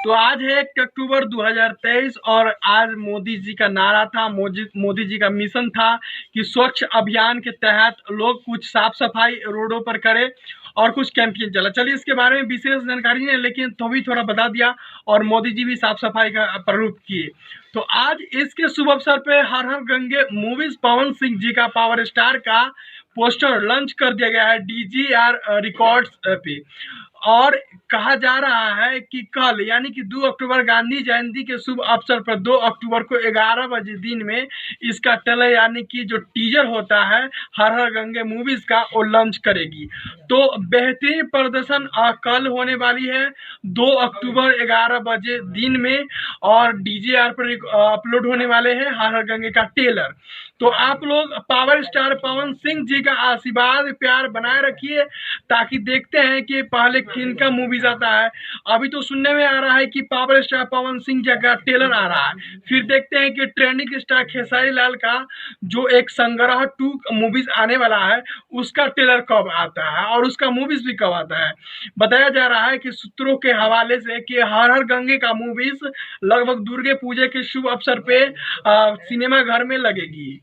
तो आज है 1 अक्टूबर 2023 और आज मोदी जी का नारा था, मोदी जी का मिशन था कि स्वच्छ अभियान के तहत लोग कुछ साफ सफाई रोडों पर करें और कुछ कैंपेन चला। चलिए इसके बारे में विशेष जानकारी नहीं है, लेकिन थोड़ा बता दिया और मोदी जी भी साफ सफाई का प्रारूप किए। तो आज इसके शुभ अवसर पे हर हर गंगे मूवीज पवन सिंह जी का पावर स्टार का पोस्टर लॉन्च कर दिया गया है डीजीआर रिकॉर्ड्स पे। और कहा जा रहा है कि कल यानी कि 2 अक्टूबर गांधी जयंती के शुभ अवसर पर 2 अक्टूबर को 11 बजे दिन में इसका ट्रेलर यानी कि जो टीजर होता है हर हर गंगे मूवीज का वो लॉन्च करेगी। तो बेहतरीन प्रदर्शन कल होने वाली है 2 अक्टूबर 11 बजे दिन में और डीजीआर पर अपलोड होने वाले हैं हर हर गंगे का ट्रेलर। तो आप लोग पावर स्टार पवन सिंह जी का आशीर्वाद प्यार बनाए रखिए ताकि देखते हैं कि पहले किनका मूवीज आता है। अभी तो सुनने में आ रहा है कि पावर स्टार पवन सिंह जी का ट्रेलर आ रहा है, फिर देखते हैं कि ट्रेंडिंग स्टार खेसारी लाल का जो एक संग्रह 2 मूवीज आने वाला है उसका ट्रेलर कब आता है और उसका मूवीज भी कब आता है। बताया जा रहा है कि सूत्रों के हवाले से कि हर हर गंगे का मूवीज लगभग दुर्गा पूजा के शुभ अवसर पे सिनेमा घर में लगेगी।